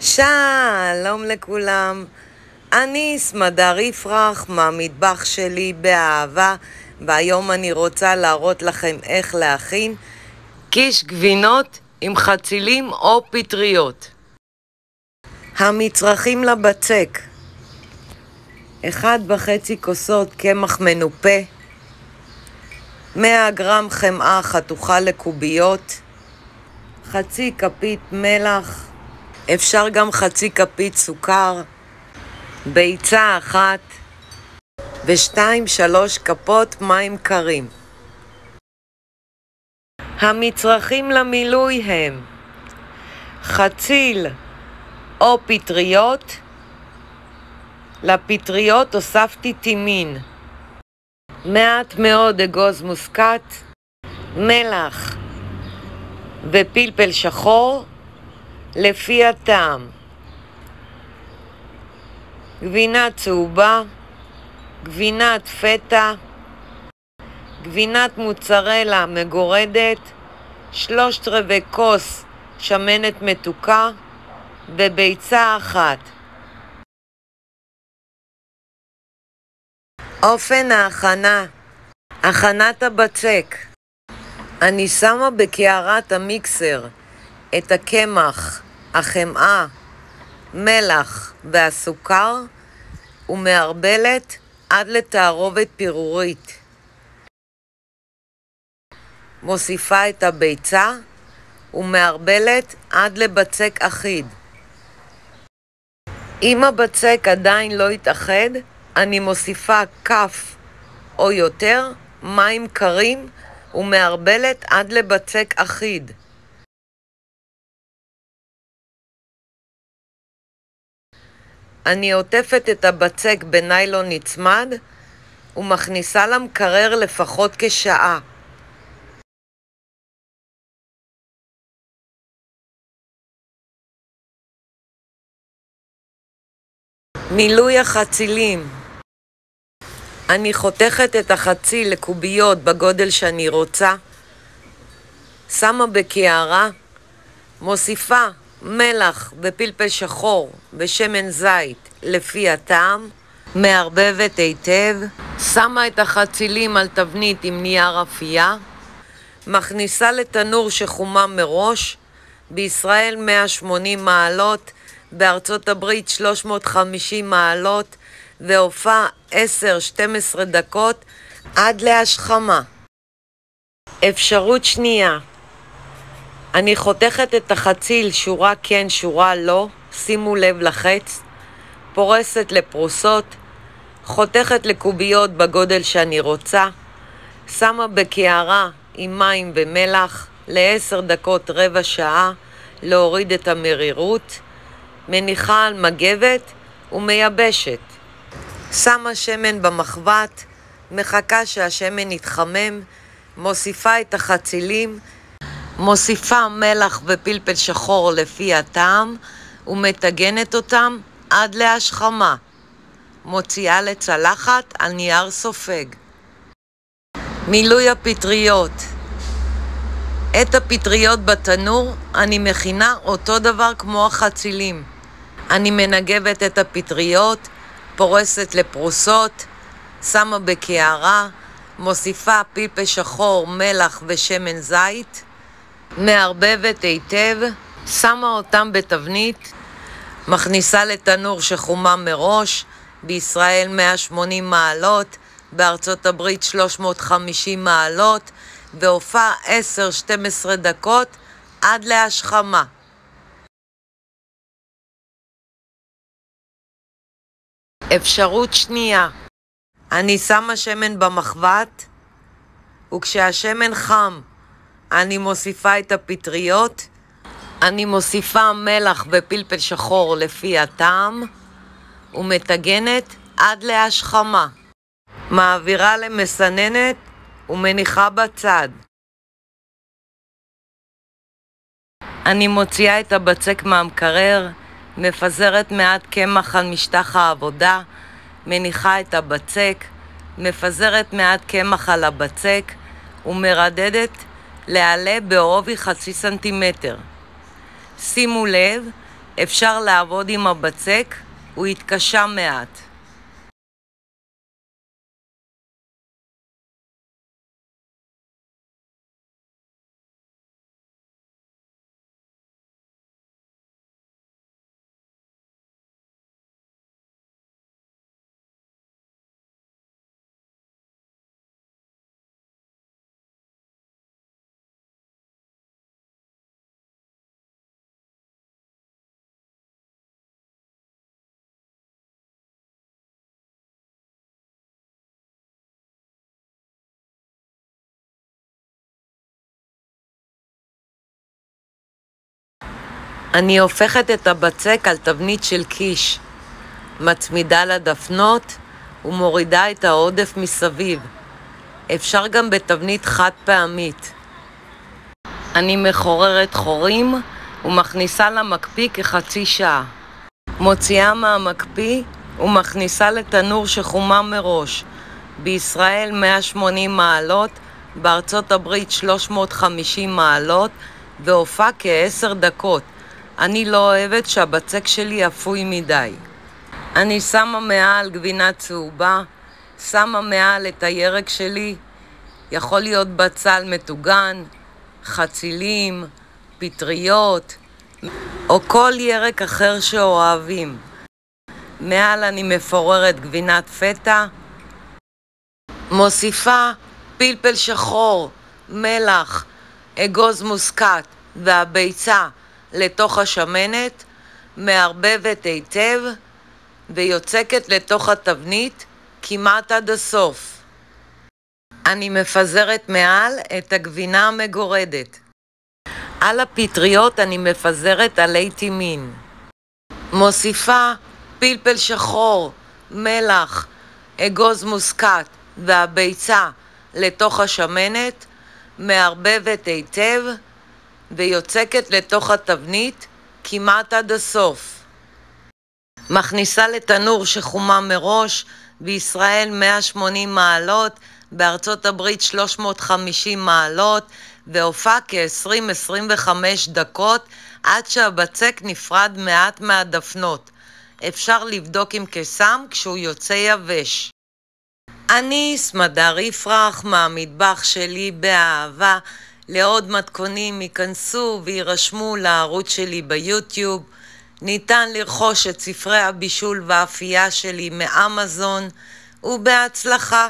שלום לכולם, אני סמדר יפרח מהמטבח שלי באהבה, והיום אני רוצה להראות לכם איך להכין קיש גבינות עם חצילים או פטריות. המצרכים לבצק: 1.5 כוסות קמח מנופה, 100 גרם חמאה חתוכה לקוביות, חצי כפית מלח, אפשר גם חצי כפית סוכר, ביצה אחת ו2-3 כפות מים קרים. המצרכים למילוי הם חציל או פטריות. לפטריות הוספתי טימין, מעט מאוד אגוז מוסקת, מלח ופלפל שחור לפי הטעם, גבינה צהובה, גבינת פטה, גבינת מוצרלה מגורדת, 3/4 כוס שמנת מתוקה וביצה אחת. אופן ההכנה: הכנת הבצק: אני שמה בקערת המיקסר את הקמח, החמאה, מלח והסוכר ומערבלת עד לתערובת פירורית. מוסיפה את הביצה ומערבלת עד לבצק אחיד. אם הבצק עדיין לא יתאחד, אני מוסיפה כף או יותר מים קרים ומערבלת עד לבצק אחיד. אני עוטפת את הבצק בניילון נצמד ומכניסה למקרר לפחות כשעה. מילוי החצילים: אני חותכת את החציל לקוביות בגודל שאני רוצה, שמה בקערה, מוסיפה מלח ופלפל שחור ושמן זית לפי הטעם, מערבבת היטב, שמה את החצילים על תבנית עם נייר אפייה, מכניסה לתנור שחומם מראש, בישראל 180 מעלות, בארצות הברית 350 מעלות, והופע 10-12 דקות עד להשכמה. אפשרות שנייה: אני חותכת את החציל שורה כן שורה לא, שימו לב לחץ, פורסת לפרוסות, חותכת לקוביות בגודל שאני רוצה, שמה בקערה עם מים ומלח ל10 דקות רבע שעה להוריד את המרירות, מניחה על מגבת ומייבשת. שמה שמן במחבת, מחכה שהשמן יתחמם, מוסיפה את החצילים, מוסיפה מלח ופלפל שחור לפי הטעם ומתגנת אותם עד להשכמה. מוציאה לצלחת על נייר סופג. מילוי הפטריות: את הפטריות בתנור אני מכינה אותו דבר כמו החצילים. אני מנגבת את הפטריות, פורסת לפרוסות, שמה בקערה, מוסיפה פלפל שחור, מלח ושמן זית, מערבבת היטב, שמה אותם בתבנית, מכניסה לתנור שחומם מראש, בישראל 180 מעלות, בארצות הברית 350 מעלות, והופע 10-12 דקות עד להשכמה. אפשרות שנייה: אני שמה שמן במחבת, וכשהשמן חם אני מוסיפה את הפטריות, אני מוסיפה מלח ופלפל שחור לפי הטעם ומתגנת עד להשכמה. מעבירה למסננת ומניחה בצד. אני מוציאה את הבצק מהמקרר, מפזרת מעט קמח על משטח העבודה, מניחה את הבצק, מפזרת מעט קמח על הבצק ומרדדת לעלה בעובי 0.5 סנטימטר. שימו לב אפשר לעבוד עם הבצק, הוא התקשה מעט. אני הופכת את הבצק על תבנית של קיש, מצמידה לדפנות ומורידה את העודף מסביב. אפשר גם בתבנית חד פעמית. אני מחוררת חורים ומכניסה למקפיא כחצי שעה. מוציאה מהמקפיא ומכניסה לתנור שחומם מראש. בישראל 180 מעלות, בארצות הברית 350 מעלות, והופע כ10 דקות. אני לא אוהבת שהבצק שלי אפוי מדי. אני שמה מעל גבינה צהובה, שמה מעל את הירק שלי, יכול להיות בצל מטוגן, חצילים, פטריות, או כל ירק אחר שאוהבים. מעל אני מפוררת גבינת פטה, מוסיפה פלפל שחור, מלח, אגוז מוסקת והביצה לתוך השמנת, מערבבת היטב ויוצקת לתוך התבנית כמעט עד הסוף. אני מפזרת מעל את הגבינה המגורדת. על הפטריות אני מפזרת עלי טימין. מוסיפה פלפל שחור, מלח, אגוז מוסקת והביצה לתוך השמנת, מערבבת היטב ויוצקת לתוך התבנית כמעט עד הסוף. מכניסה לתנור שחומם מראש, בישראל 180 מעלות, בארצות הברית 350 מעלות, והופע כ-20-25 דקות עד שהבצק נפרד מעט מהדפנות. אפשר לבדוק עם קסם כשהוא יוצא יבש. אני סמדר יפרח מהמטבח שלי באהבה. לעוד מתכונים ייכנסו וירשמו לערוץ שלי ביוטיוב. ניתן לרכוש את ספרי הבישול והאפייה שלי מאמזון, ובהצלחה.